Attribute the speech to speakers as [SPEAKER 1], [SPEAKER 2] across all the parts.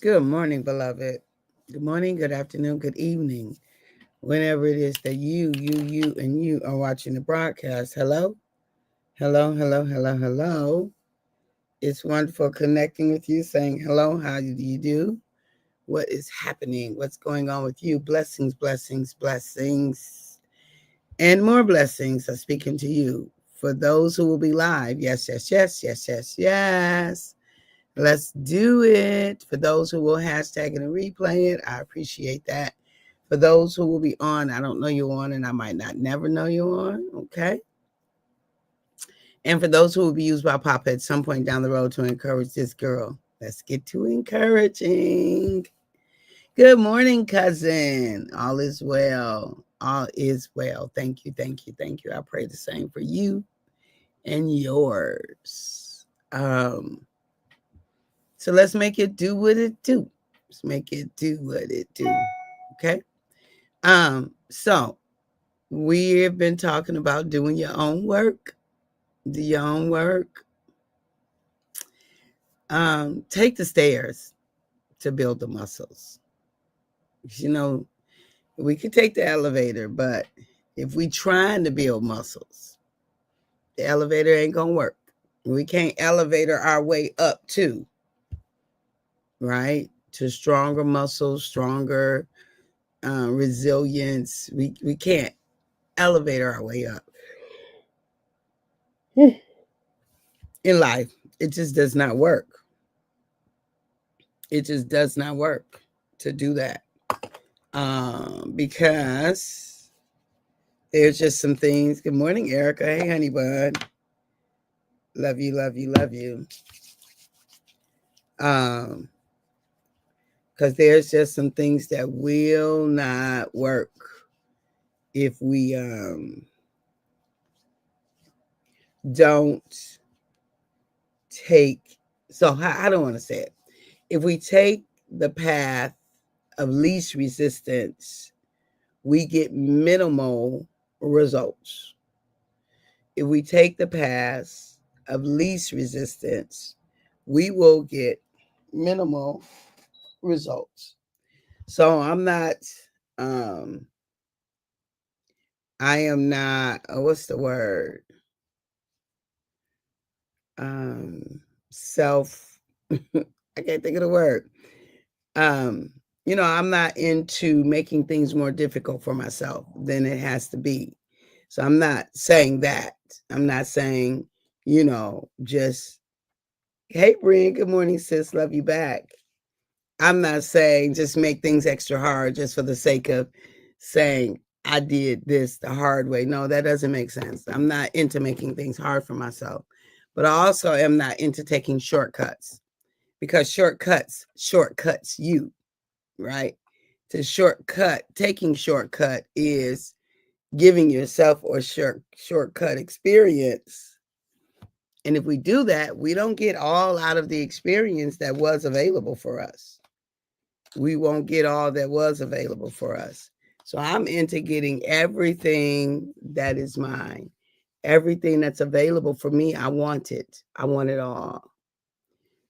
[SPEAKER 1] Good morning, beloved. Good morning, good afternoon, good evening. Whenever it is that and you are watching the broadcast. Hello, hello, hello, hello, hello. It's wonderful connecting with you, saying hello, how do you do? What is happening? What's going on with you? Blessings, blessings, blessings, and more blessings are speaking to you. For those who will be live, yes, yes, yes, yes, yes, yes. Let's do it. For those who will hashtag it and replay it, I appreciate that. For those who will be on, I don't know you're on, and I might not never know you're on. Okay. And for those who will be used by Papa at some point down the road to encourage this girl, let's get to encouraging. Good morning, cousin. All is well. All is well. Thank you. Thank you. Thank you. I pray the same for you and yours. So let's make it do what it do. Let's make it do what it do. Okay. So we have been talking about doing your own work. Do your own work. Take the stairs to build the muscles. You know, we could take the elevator, but if we trying to build muscles, the elevator ain't gonna work. We can't elevate our way up to, right? To stronger muscles, stronger resilience. We can't elevate our way up in life. It just does not work. It just does not work to do that because there's just some things. Good morning, Erica. Hey, honey bun. Love you, love you, love you. Um, because there's just some things that will not work if we don't take. So I don't want to say it. If we take the path of least resistance, we get minimal results. If we take the path of least resistance, we will get minimal results. So um, I am not, what's the word? Um, self, I can't think of the word. Um, I'm not into making things more difficult for myself than it has to be. So I'm not saying that. I'm not saying, just, hey, Brian, good morning, sis. Love you back. I'm not saying just make things extra hard just for the sake of saying I did this the hard way. No, that doesn't make sense. I'm not into making things hard for myself, but I also am not into taking shortcuts because shortcuts you, right? To shortcut, taking shortcut is giving yourself or shortcut experience. And if we do that, we don't get all out of the experience that was available for us. We won't get all that was available for us. So I'm into getting everything that is mine. Everything that's available for me, I want it. I want it all.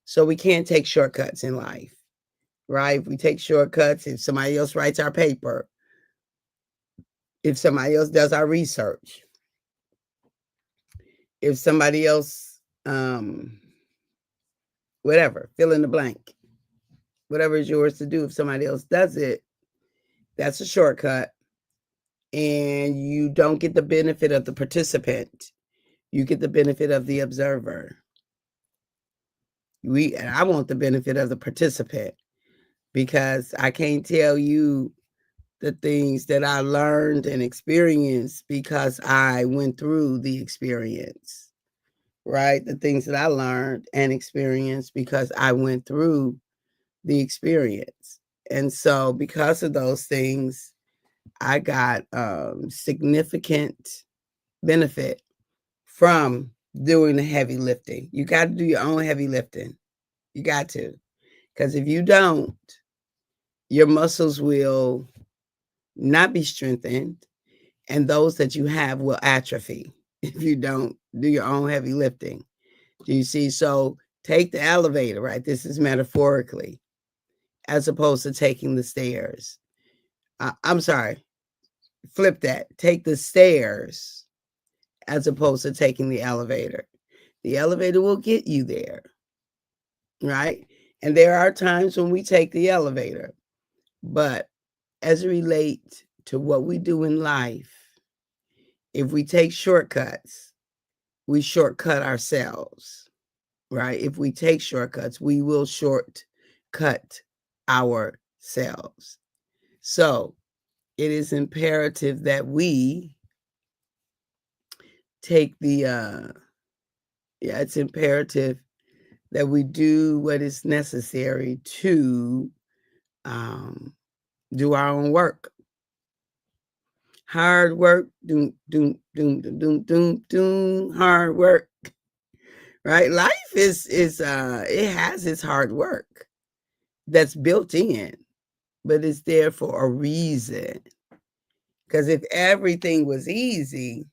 [SPEAKER 1] So we can't take shortcuts in life, right? If we take shortcuts, if somebody else writes our paper, if somebody else does our research, if somebody else, whatever, fill in the blank, whatever is yours to do, if somebody else does it, that's a shortcut. And you don't get the benefit of the participant. You get the benefit of the observer. I want the benefit of the participant because I can't tell you the things that I learned and experienced because I went through the experience, right? The things that I learned and experienced because I went through the experience. And so, because of those things, I got significant benefit from doing the heavy lifting. You got to do your own heavy lifting. You got to. Because if you don't, your muscles will not be strengthened, and those that you have will atrophy if you don't do your own heavy lifting. Do you see? So take the elevator, right? This is metaphorically. as opposed to taking the stairs. I'm sorry, flip that. Take the stairs as opposed to taking the elevator. The elevator will get you there, right? And there are times when we take the elevator, but as it relates to what we do in life, if we take shortcuts, we shortcut ourselves, right? If we take shortcuts, we will shortcut ourselves. So it is imperative that we take the, it's imperative that we do what is necessary to do our own work. Hard work, doom, doom, doom, doom, doom, doom, hard work. Right? Life is it has its hard work that's built in, but it's there for a reason. Because if everything was easy,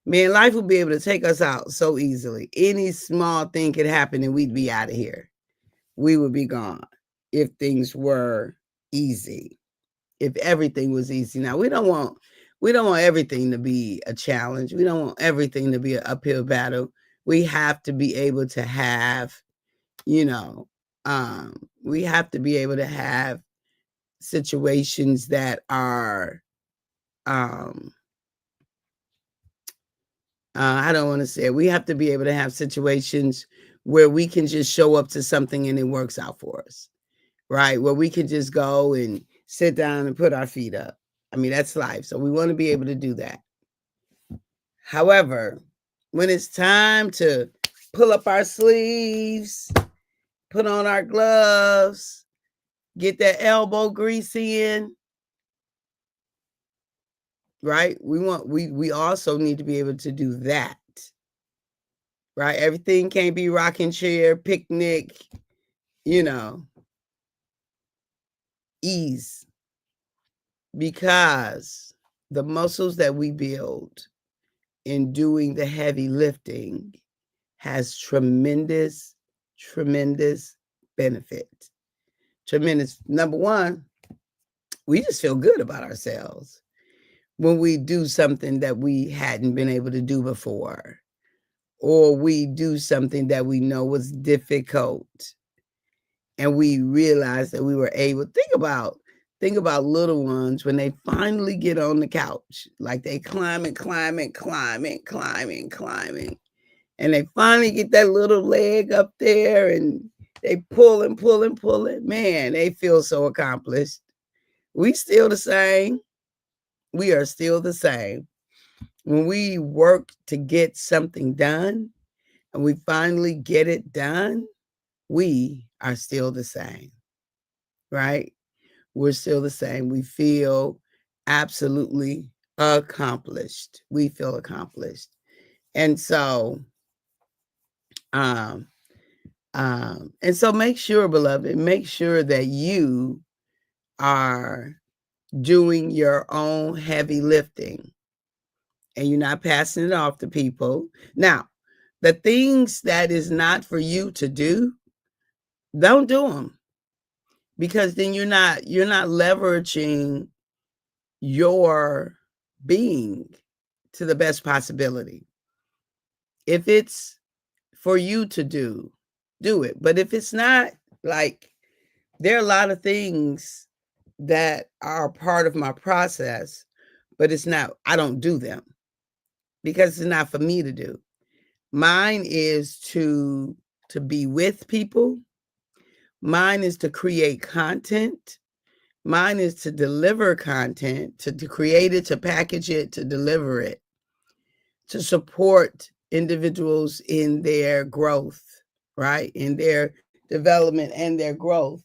[SPEAKER 1] man, life would be able to take us out so easily. Any small thing could happen and we'd be out of here. We would be gone if things were easy. If everything was easy. Now, we don't want everything to be a challenge. We don't want everything to be an uphill battle. We have to be able to have, we have to be able to have situations that are, I don't want to say it. We have to be able to have situations where we can just show up to something and it works out for us, right? Where we can just go and sit down and put our feet up. I mean, that's life. So we want to be able to do that. However, when it's time to pull up our sleeves, put on our gloves, get that elbow grease in, right? We also need to be able to do that, right? Everything can't be rocking chair, picnic, ease, because the muscles that we build in doing the heavy lifting has tremendous benefit. Tremendous. Number one, we just feel good about ourselves when we do something that we hadn't been able to do before, or we do something that we know was difficult and we realize that we were able. Think about little ones when they finally get on the couch, like they climbing, and they finally get that little leg up there and they pull and pull and pull it. Man, they feel so accomplished. We still the same. We are still the same. When we work to get something done and we finally get it done, we are still the same, right? We're still the same. We feel absolutely accomplished. We feel accomplished. And so, make sure, beloved, make sure that you are doing your own heavy lifting and you're not passing it off to people. Now, the things that is not for you to do, don't do them, because then you're not leveraging your being to the best possibility. If it's for you to do it. But if it's not, like, there are a lot of things that are part of my process, but it's not, I don't do them because it's not for me to do. Mine is to be with people. Mine is to create content. Mine is to deliver content, to create it, to package it, to deliver it, to support individuals in their growth, right? In their development and their growth.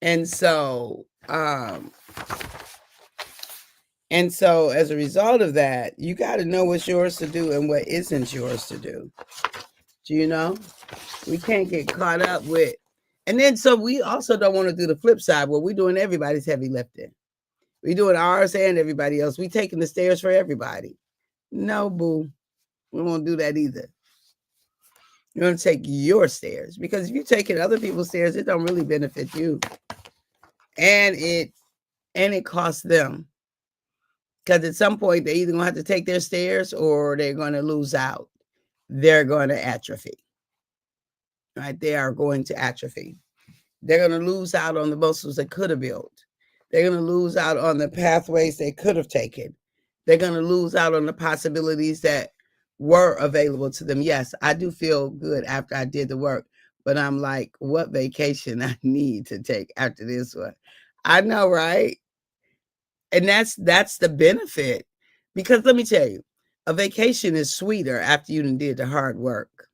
[SPEAKER 1] And so, as a result of that, you got to know what's yours to do and what isn't yours to do. Do you know? We can't get caught up with, and then so we also don't want to do the flip side where we're doing everybody's heavy lifting. We're doing ours and everybody else. We taking the stairs for everybody. No, boo. We won't do that either. You're going to take your stairs, because if you're taking other people's stairs, it don't really benefit you. And it costs them, because at some point they're either going to have to take their stairs or they're going to lose out. They're going to atrophy, right? They are going to atrophy. They're going to lose out on the muscles they could have built. They're going to lose out on the pathways they could have taken. They're going to lose out on the possibilities that were available to them. Yes, I do feel good after I did the work, but I'm like, what vacation I need to take after this one? I know, right? And that's the benefit. Because let me tell you, a vacation is sweeter after you did the hard work.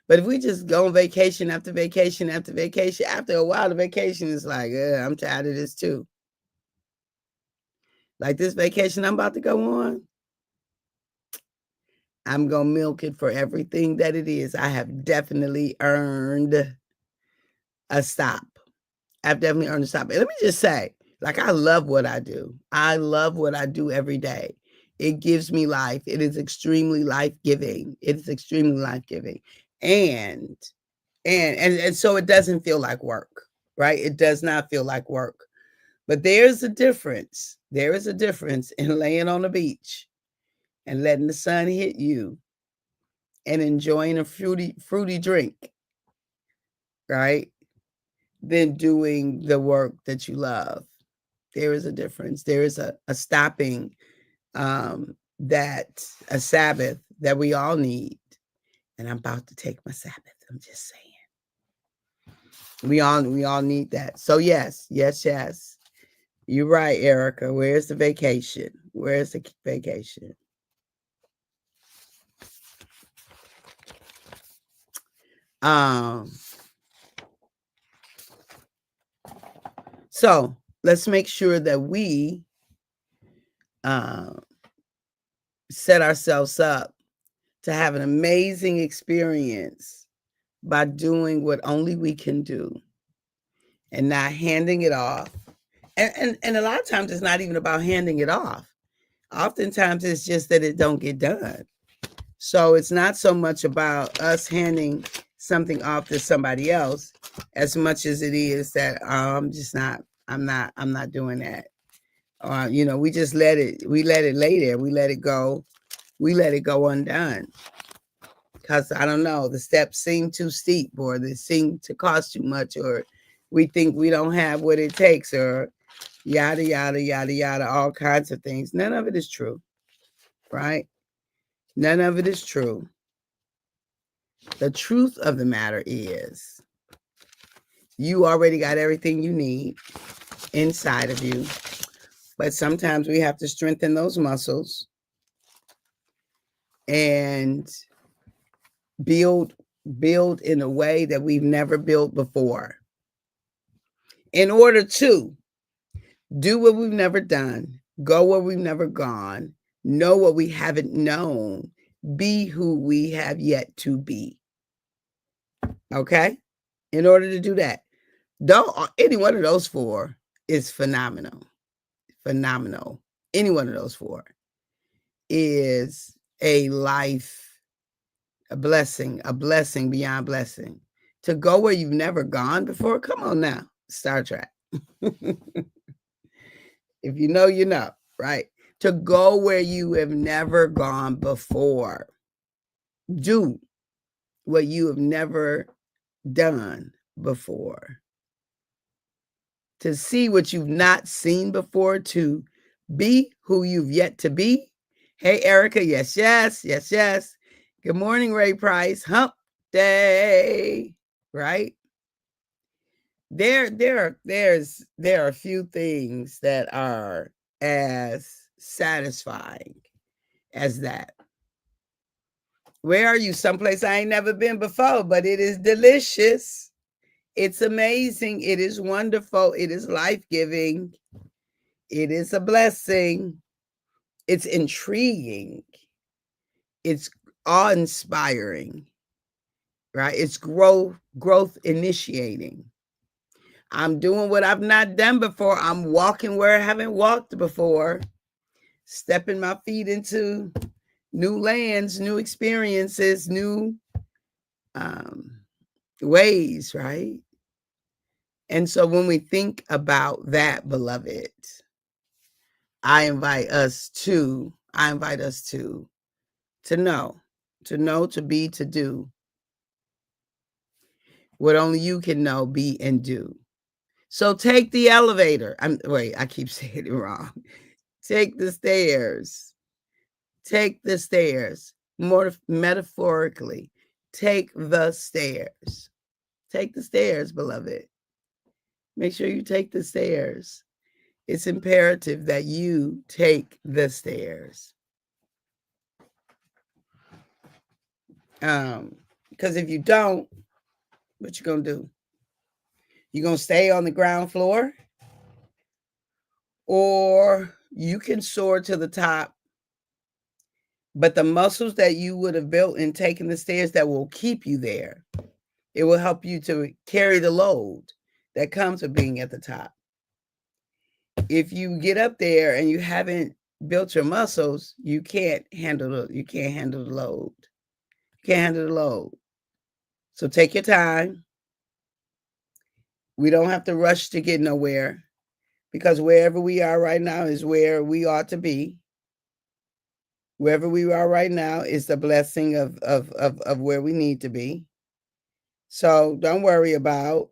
[SPEAKER 1] But if we just go on vacation after vacation after vacation, after a while, the vacation is like, I'm tired of this too. Like this vacation I'm about to go on, I'm going to milk it for everything that it is. I have definitely earned a stop. I've definitely earned a stop. And let me just say, like, I love what I do. I love what I do every day. It gives me life. It is extremely life-giving. It is extremely life-giving. And so it doesn't feel like work, right? It does not feel like work. But there's a difference. There is a difference in laying on the beach and letting the sun hit you and enjoying a fruity drink, right? Than doing the work that you love. There is a difference. There is a stopping, that a Sabbath that we all need. And I'm about to take my Sabbath. I'm just saying. We all need that. So yes. You're right, Erica. Where's the vacation? Where's the vacation? So let's make sure that we set ourselves up to have an amazing experience by doing what only we can do and not handing it off. And a lot of times it's not even about handing it off. Oftentimes it's just that it don't get done. So it's not so much about us handing something off to somebody else as much as it is that I'm not doing that. We just let it lay there. We let it go undone. Because I don't know, the steps seem too steep, or they seem to cost too much, or we think we don't have what it takes, or yada, yada, yada, yada, all kinds of things. None of it is true, right? None of it is true. The truth of the matter is you already got everything you need inside of you. But sometimes we have to strengthen those muscles and build in a way that we've never built before, in order to do what we've never done, go where we've never gone, know what we haven't known, be who we have yet to be. Okay? In order to do that, any one of those four is phenomenal. Phenomenal. Any one of those four is a blessing beyond blessing. To go where you've never gone before, come on now, Star Trek. If you know, you know, right? To go where you have never gone before. Do what you have never done before. To see what you've not seen before, to be who you've yet to be. Hey, Erica, yes. Good morning, Ray Price. Hump day, right? There are a few things that are as satisfying as that. Where are you? Someplace I ain't never been before, but it is delicious. It's amazing. It is wonderful. It is life-giving. It is a blessing. It's intriguing. It's awe-inspiring, right? It's growth initiating. I'm doing what I've not done before. I'm walking where I haven't walked before, stepping my feet into new lands, new experiences, new ways, right? And so when we think about that, beloved, I invite us to know, to be, to do what only you can know, be, and do. So take the elevator. I keep saying it wrong. Take the stairs. Take the stairs. More metaphorically, take the stairs. Take the stairs, beloved. Make sure you take the stairs. It's imperative that you take the stairs. Because if you don't, what you gonna do? You gonna stay on the ground floor? Or you can soar to the top, but the muscles that you would have built in taking the stairs that will keep you there, it will help you to carry the load that comes with being at the top. If you get up there and you haven't built your muscles, you can't handle the load. You can't handle the load. So take your time. We don't have to rush to get nowhere, because wherever we are right now is where we ought to be. Wherever we are right now is the blessing of where we need to be. So don't worry about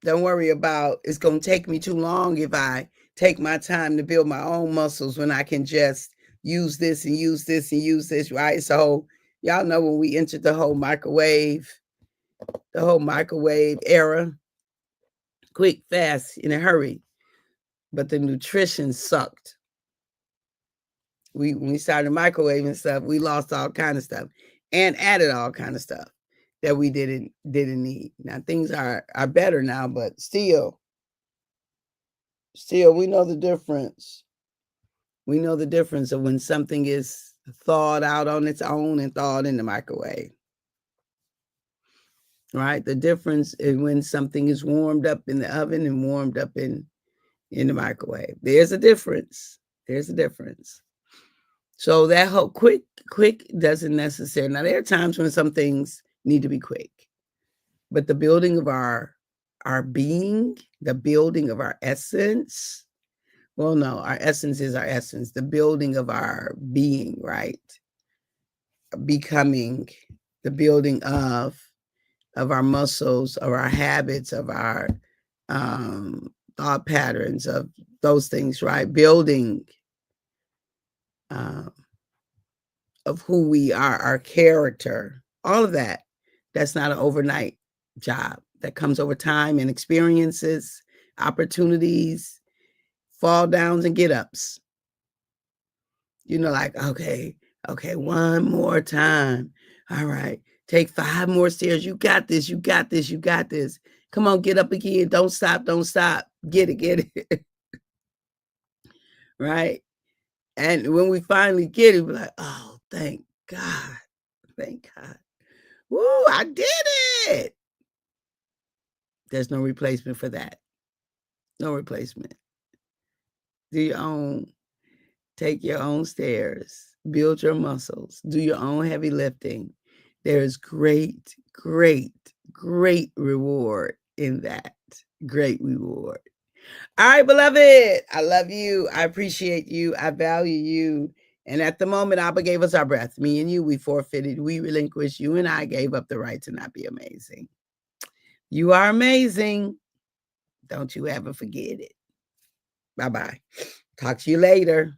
[SPEAKER 1] it's going to take me too long if I take my time to build my own muscles when I can just use this and use this and use this, right? So y'all know when we entered the whole microwave era, quick, fast, in a hurry, but the nutrition sucked. When we started microwaving stuff, we lost all kind of stuff and added all kind of stuff that we didn't need. Now things are better now, but still we know the difference. We know the difference of when something is thawed out on its own and thawed in the microwave. Right? The difference is when something is warmed up in the oven and warmed up in the microwave. There's a difference. So that whole quick doesn't necessarily. Now there are times when some things need to be quick, but the building of our being, the building of our essence. Well, no, our essence is our essence. The building of our being, right? Becoming, the building of our muscles, of our habits, of our thought patterns, of those things, right? Building of who we are, our character, all of that. That's not an overnight job. That comes over time and experiences, opportunities, fall downs and get ups. Like, okay, one more time. All right, take 5 more stairs. You got this. Come on, get up again. Don't stop. Get it. Right? And when we finally get it, we're like, oh, thank God. Woo, I did it. There's no replacement for that. No replacement. Do your own. Take your own stairs. Build your muscles. Do your own heavy lifting. There is great reward in that. Great reward. All right, beloved. I love you. I appreciate you. I value you. And at the moment, Abba gave us our breath. Me and you, we forfeited. We relinquished. You and I gave up the right to not be amazing. You are amazing. Don't you ever forget it. Bye-bye. Talk to you later.